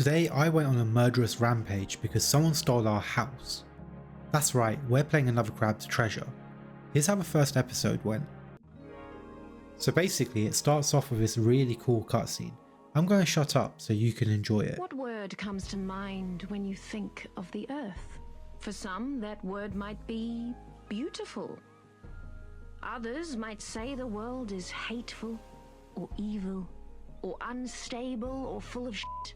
Today I went on a murderous rampage because someone stole our house. That's right, we're playing another Crab's Treasure. Here's how the first episode went. So basically it starts off with this really cool cutscene. I'm going to shut up so you can enjoy it. What word comes to mind when you think of the earth? For some, that word might be beautiful. Others might say the world is hateful or evil or unstable or full of shit.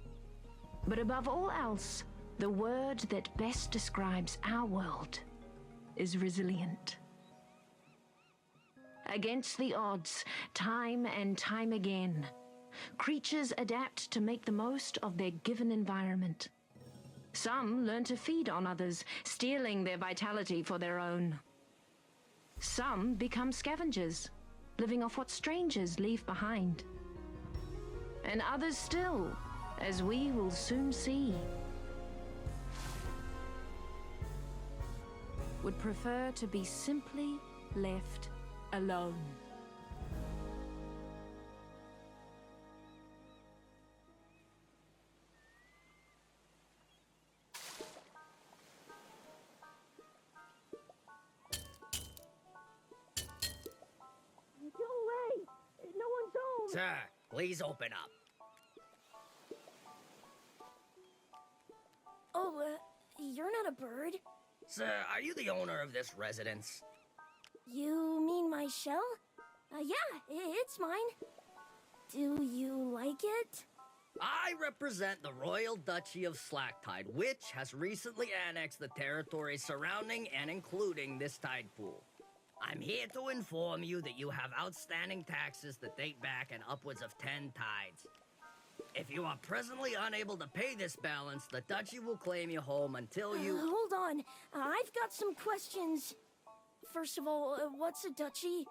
But above all else, the word that best describes our world is resilient. Against the odds, time and time again, creatures adapt to make the most of their given environment. Some learn to feed on others, stealing their vitality for their own. Some become scavengers, living off what strangers leave behind. And others still, as we will soon see, would prefer to be simply left alone. Go away! No one's home! Sir, please open up. Oh, you're not a bird. Sir, are you the owner of this residence? You mean my shell? Yeah, it's mine. Do you like it? I represent the Royal Duchy of Slacktide, which has recently annexed the territory surrounding and including this tide pool. I'm here to inform you that you have outstanding taxes that date back in upwards of 10 tides. If you are presently unable to pay this balance, the Duchy will claim you home until you... Hold on. I've got some questions. First of all, what's a duchy?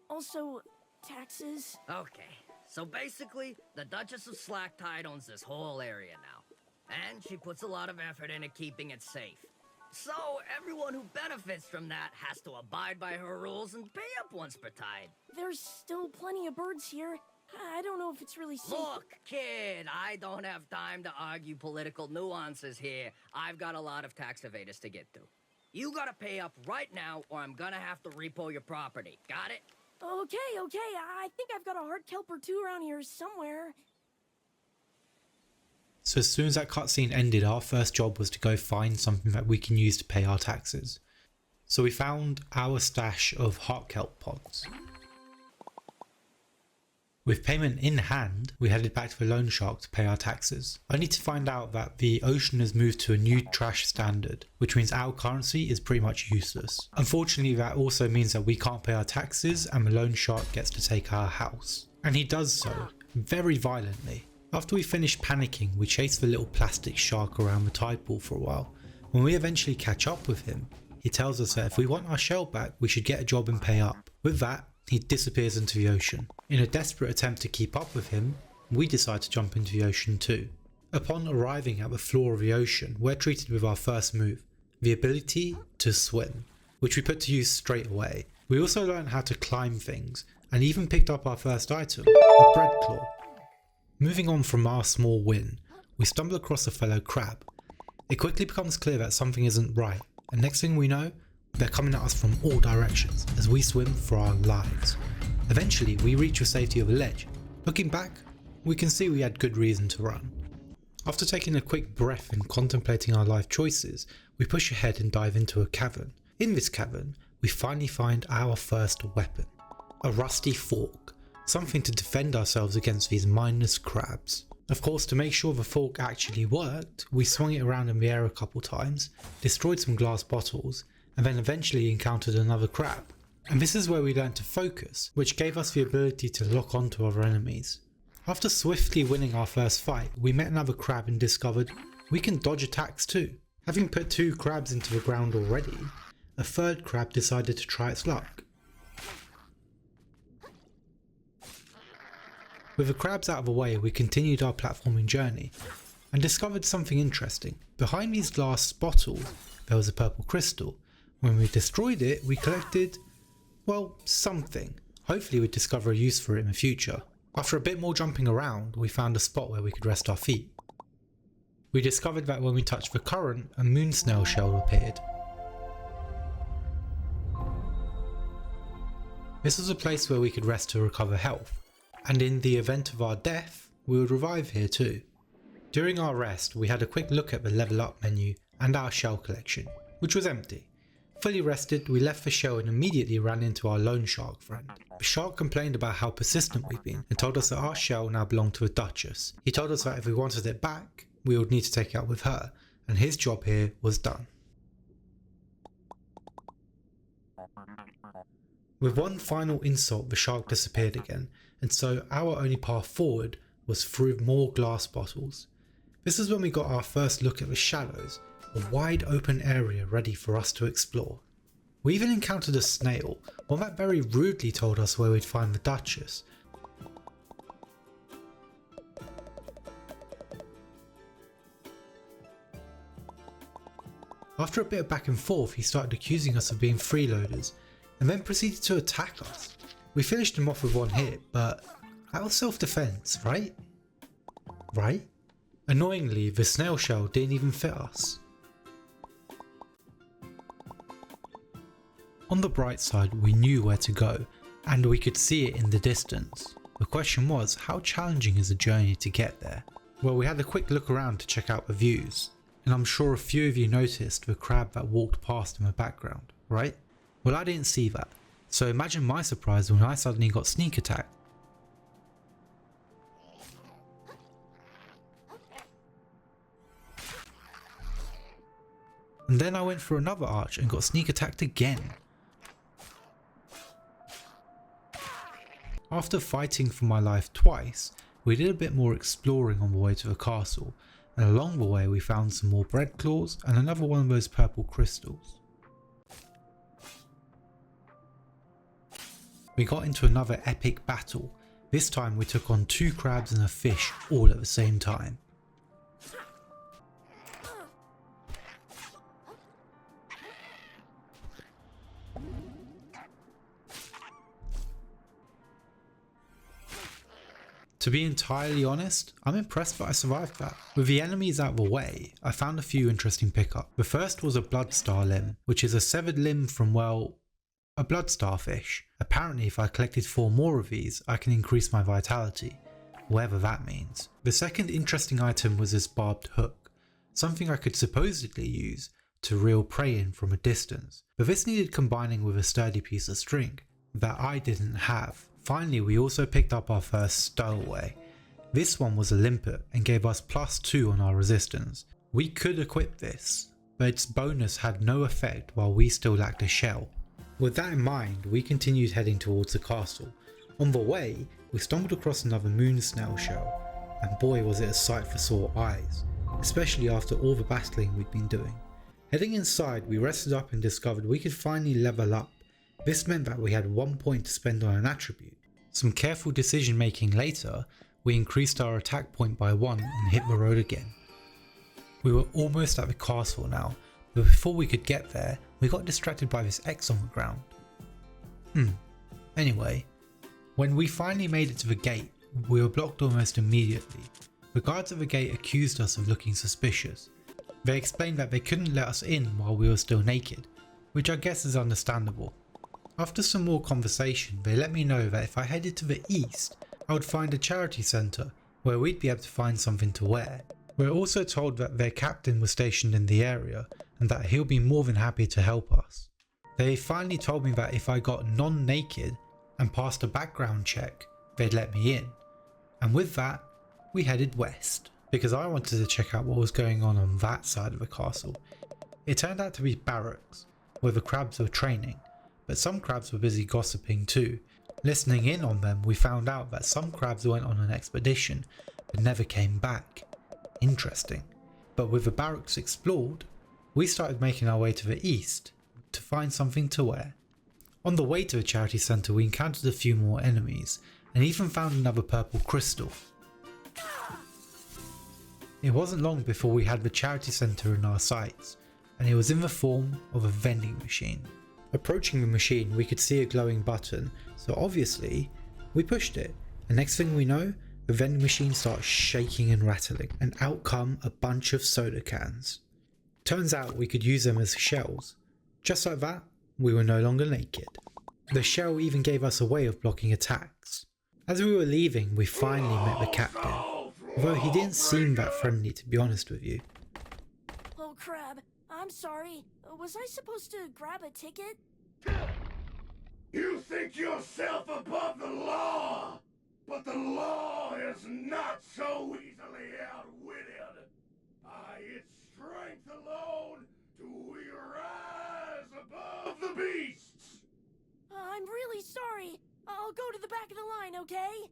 Also, taxes? Okay, so basically, the Duchess of Slacktide owns this whole area now. And she puts a lot of effort into keeping it safe. So, everyone who benefits from that has to abide by her rules and pay up once per tide. There's still plenty of birds here. I don't know if it's really safe. Look, kid, I don't have time to argue political nuances here. I've got a lot of tax evaders to get through. You gotta pay up right now, or I'm gonna have to repo your property. Got it? Okay. I think I've got a hard kelp or two around here somewhere. So as soon as that cutscene ended, our first job was to go find something that we can use to pay our taxes. So we found our stash of heart kelp pods. With payment in hand, we headed back to the loan shark to pay our taxes. I need to find out that the ocean has moved to a new trash standard, which means our currency is pretty much useless. Unfortunately, that also means that we can't pay our taxes and the loan shark gets to take our house. And he does so, very violently. After we finish panicking, we chase the little plastic shark around the tide pool for a while. When we eventually catch up with him, he tells us that if we want our shell back, we should get a job and pay up. With that, he disappears into the ocean. In a desperate attempt to keep up with him, we decide to jump into the ocean too. Upon arriving at the floor of the ocean, we're treated with our first move, the ability to swim, which we put to use straight away. We also learned how to climb things, and even picked up our first item, a bread claw. Moving on from our small win, we stumble across a fellow crab. It quickly becomes clear that something isn't right, and next thing we know, they're coming at us from all directions as we swim for our lives. Eventually, we reach the safety of a ledge. Looking back, we can see we had good reason to run. After taking a quick breath and contemplating our life choices, we push ahead and dive into a cavern. In this cavern, we finally find our first weapon, a rusty fork, something to defend ourselves against these mindless crabs. Of course, to make sure the fork actually worked, we swung it around in the air a couple times, destroyed some glass bottles, and then eventually encountered another crab. And this is where we learned to focus, which gave us the ability to lock onto other enemies. After swiftly winning our first fight, we met another crab and discovered we can dodge attacks too. Having put 2 crabs into the ground already, a third crab decided to try its luck. With the crabs out of the way, we continued our platforming journey and discovered something interesting. Behind these glass bottles, there was a purple crystal. When we destroyed it, we collected, well, something. Hopefully we'd discover a use for it in the future. After a bit more jumping around, we found a spot where we could rest our feet. we discovered that when we touched the current, a moon snail shell appeared. This was a place where we could rest to recover health, and in the event of our death, we would revive here too. During our rest, we had a quick look at the level up menu and our shell collection, which was empty. Fully rested, we left the shell and immediately ran into our loan shark friend. The shark complained about how persistent we've been and told us that our shell now belonged to a Duchess. He told us that if we wanted it back, we would need to take it up with her, and his job here was done. With one final insult, the shark disappeared again, and so our only path forward was through more glass bottles. This is when we got our first look at the shallows, a wide open area ready for us to explore. We even encountered a snail, one that very rudely told us where we'd find the Duchess. After a bit of back and forth, he started accusing us of being freeloaders, and then proceeded to attack us. We finished him off with one hit, but that was self-defense, right? Right? Annoyingly, the snail shell didn't even fit us. On the bright side, we knew where to go, and we could see it in the distance. The question was, how challenging is the journey to get there? Well, we had a quick look around to check out the views, and I'm sure a few of you noticed the crab that walked past in the background, right? Well, I didn't see that, so imagine my surprise when I suddenly got sneak attacked. And then I went for another arch and got sneak attacked again. After fighting for my life twice, we did a bit more exploring on the way to the castle, and along the way we found some more bread claws and another one of those purple crystals. We got into another epic battle. This time we took on 2 crabs and a fish all at the same time. To be entirely honest, I'm impressed that I survived that. With the enemies out of the way, I found a few interesting pickups. The first was a blood star limb, which is a severed limb from, well, a blood starfish. Apparently if I collected 4 more of these, I can increase my vitality, whatever that means. The second interesting item was this barbed hook, something I could supposedly use to reel prey in from a distance, but this needed combining with a sturdy piece of string that I didn't have. Finally, we also picked up our first stowaway. This one was a limpet and gave us +2 on our resistance. We could equip this, but its bonus had no effect while we still lacked a shell. With that in mind, we continued heading towards the castle. On the way, we stumbled across another moon snail shell, and boy was it a sight for sore eyes, especially after all the battling we'd been doing. Heading inside, we rested up and discovered we could finally level up. This meant that we had 1 point to spend on an attribute. Some careful decision making later, we increased our attack point by 1 and hit the road again. We were almost at the castle now, but before we could get there, we got distracted by this X on the ground. Anyway, when we finally made it to the gate, we were blocked almost immediately. The guards at the gate accused us of looking suspicious. They explained that they couldn't let us in while we were still naked, which I guess is understandable. After some more conversation, they let me know that if I headed to the east, I would find a charity centre where we'd be able to find something to wear. We were also told that their captain was stationed in the area and that he'll be more than happy to help us. They finally told me that if I got non-naked and passed a background check, they'd let me in. And with that, we headed west, because I wanted to check out what was going on that side of the castle. It turned out to be barracks, where the crabs were training, but some crabs were busy gossiping too. Listening in on them, we found out that some crabs went on an expedition but never came back. Interesting. But with the barracks explored, we started making our way to the east to find something to wear. On the way to the charity centre, we encountered a few more enemies and even found another purple crystal. It wasn't long before we had the charity centre in our sights, and it was in the form of a vending machine. Approaching the machine, we could see a glowing button, so obviously we pushed it, and next thing we know, the vending machine starts shaking and rattling, and out come a bunch of soda cans. Turns out we could use them as shells. Just like that, we were no longer naked. The shell even gave us a way of blocking attacks. As we were leaving, we finally met the captain, although he didn't seem that friendly, to be honest with you. Oh crap, I'm sorry. Was I supposed to grab a ticket? You think yourself above the law, but the law is not so easily outwitted. By its strength alone do we rise above the beasts. I'm really sorry. I'll go to the back of the line, okay?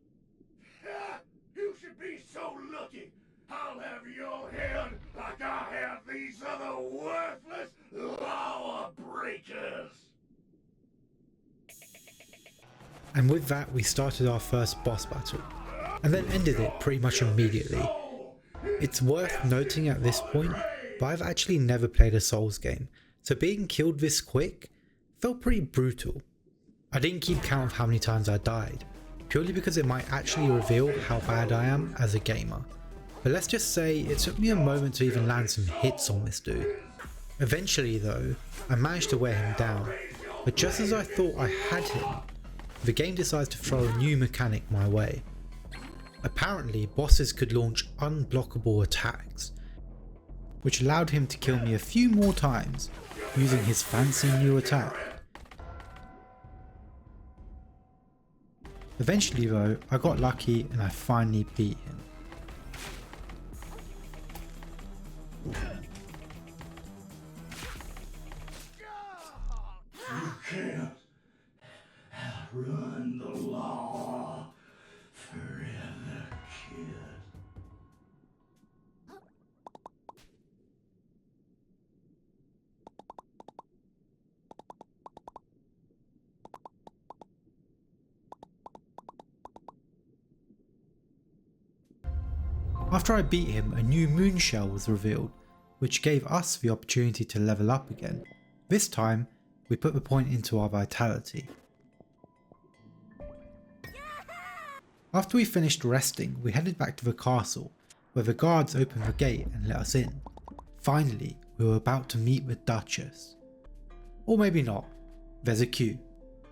You should be so lucky. I'll have your head like I have these other worthless law breakers. And with that, we started our first boss battle, and then ended it pretty much immediately. It's worth noting at this point, but I've actually never played a Souls game, so being killed this quick felt pretty brutal. I didn't keep count of how many times I died, purely because it might actually reveal how bad I am as a gamer. But let's just say it took me a moment to even land some hits on this dude. Eventually though, I managed to wear him down, but just as I thought I had him, the game decides to throw a new mechanic my way. Apparently, bosses could launch unblockable attacks, which allowed him to kill me a few more times using his fancy new attack. Eventually though, I got lucky and I finally beat him. You can't outrun the law forever, kid. After I beat him, a new moon shell was revealed, which gave us the opportunity to level up again. This time, we put the point into our vitality. After we finished resting, we headed back to the castle, where the guards opened the gate and let us in. Finally, we were about to meet the Duchess. Or maybe not, there's a queue.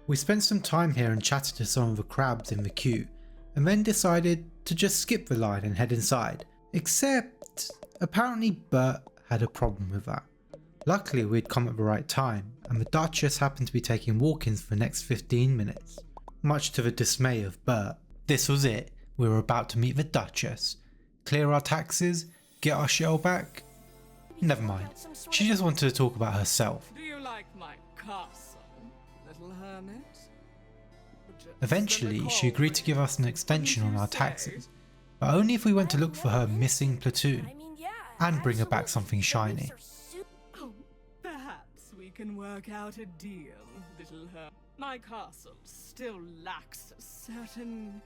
We spent some time here and chatted to some of the crabs in the queue, and then decided to just skip the line and head inside. Except, apparently Bert had a problem with that. Luckily we'd come at the right time, and the Duchess happened to be taking walk-ins for the next 15 minutes. Much to the dismay of Bert. This was it, we were about to meet the Duchess. Clear our taxes, get our shell back. Never mind, she just wanted to talk about herself. Do you like my castle, little hermit? Eventually, she agreed to give us an extension on our taxes, but only if we went to look for her missing platoon, I mean, yeah. and bring her back something actually, shiny. these are Oh, perhaps we can work out a deal, little hermit. My castle still lacks a certain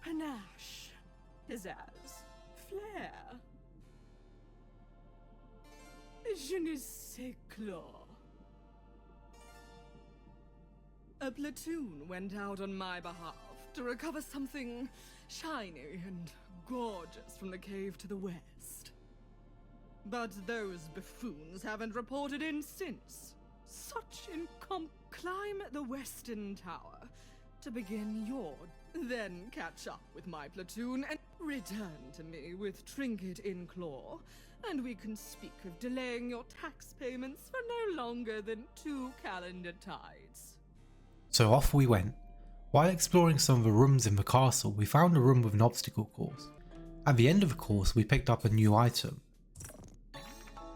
panache, pizzazz, flair. Je ne sais quoi. A platoon went out on my behalf to recover something shiny and gorgeous from the cave to the west. But those buffoons haven't reported in since. Such climb the western tower to begin your, then catch up with my platoon and return to me with trinket in claw, and we can speak of delaying your tax payments for no longer than 2 calendar tides. So off we went. While exploring some of the rooms in the castle, we found a room with an obstacle course. At the end of the course, we picked up a new item.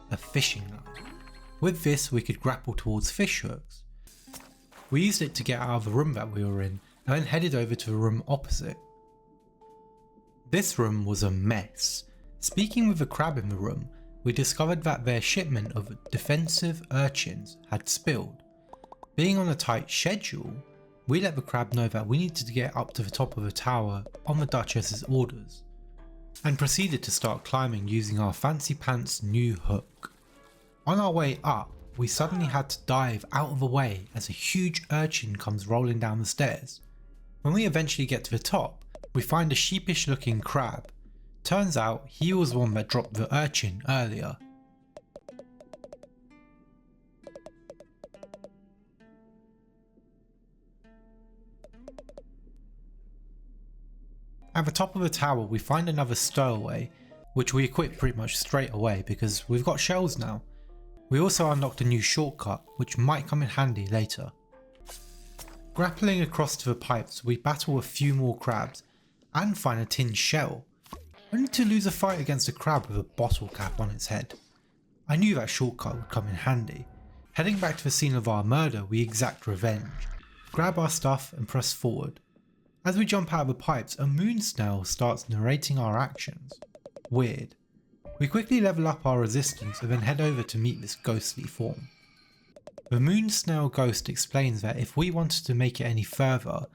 A fishing line. With this, we could grapple towards fish hooks. We used it to get out of the room that we were in, and then headed over to the room opposite. This room was a mess. Speaking with the crab in the room, we discovered that their shipment of defensive urchins had spilled. Being on a tight schedule, we let the crab know that we needed to get up to the top of the tower on the Duchess's orders, and proceeded to start climbing using our fancy pants new hook. On our way up, we suddenly had to dive out of the way as a huge urchin comes rolling down the stairs. When we eventually get to the top, We find a sheepish looking crab. Turns out he was the one that dropped the urchin earlier. At the top of the tower we find another stowaway, which we equip pretty much straight away because we've got shells now. We also unlocked a new shortcut which might come in handy later. Grappling across to the pipes we battle a few more crabs and find a tin shell, only to lose a fight against a crab with a bottle cap on its head. I knew that shortcut would come in handy. Heading back to the scene of our murder we exact revenge, grab our stuff and press forward. As we jump out of the pipes, a moon snail starts narrating our actions. Weird. We quickly level up our resistance and then head over to meet this ghostly form. The moon snail ghost explains that if we wanted to make it any further,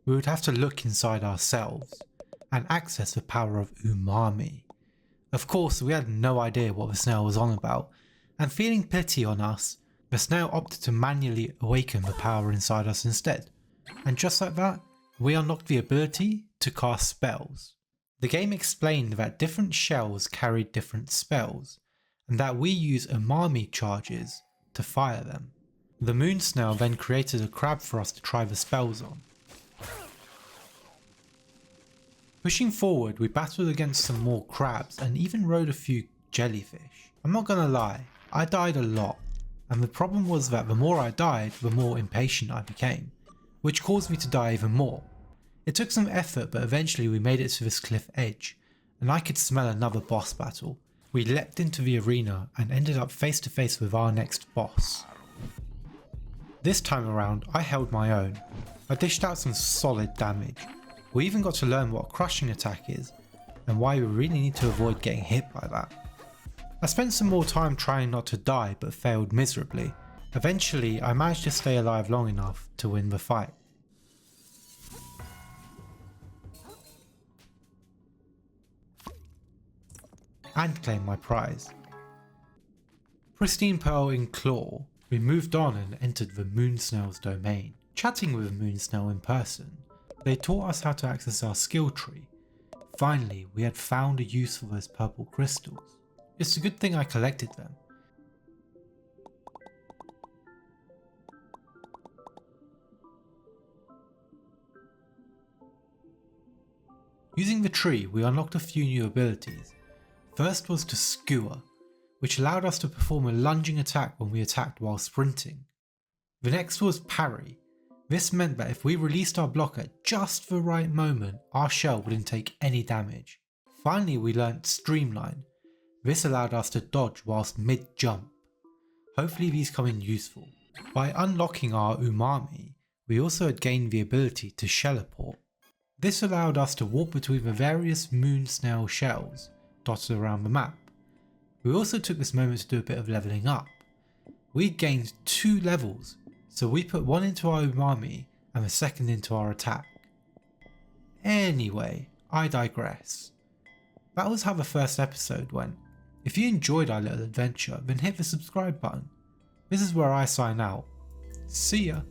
we would have to look inside ourselves and access the power of Umami. Of course, we had no idea what the snail was on about, and feeling pity on us, the snail opted to manually awaken the power inside us instead. And just like that, we unlocked the ability to cast spells. The game explained that different shells carried different spells, and that we use Umami charges to fire them. The moon snail then created a crab for us to try the spells on. Pushing forward, we battled against some more crabs and even rode a few jellyfish. I'm not gonna lie, I died a lot, and the problem was that the more I died, the more impatient I became, which caused me to die even more. It took some effort, but eventually we made it to this cliff edge, and I could smell another boss battle. We leapt into the arena and ended up face to face with our next boss. This time around, I held my own. I dished out some solid damage. We even got to learn what a crushing attack is, and why we really need to avoid getting hit by that. I spent some more time trying not to die, but failed miserably. Eventually, I managed to stay alive long enough to win the fight. And claim my prize. Pristine Pearl in Claw, we moved on and entered the moon snail's domain. Chatting with the moon snail in person, they taught us how to access our skill tree. Finally, we had found a use for those purple crystals. It's a good thing I collected them. Using the tree, we unlocked a few new abilities. First was to skewer, which allowed us to perform a lunging attack when we attacked while sprinting. The next was parry. This meant that if we released our block at just the right moment, our shell wouldn't take any damage. Finally, we learnt streamline. This allowed us to dodge whilst mid-jump. Hopefully these come in useful. By unlocking our Umami, we also had gained the ability to shelleport. This allowed us to walk between the various moon snail shells dotted around the map. We also took this moment to do a bit of levelling up. We gained 2 levels, so we put one into our Umami and the second into our attack. Anyway, I digress. That was how the first episode went. If you enjoyed our little adventure, then hit the subscribe button. This is where I sign out. See ya!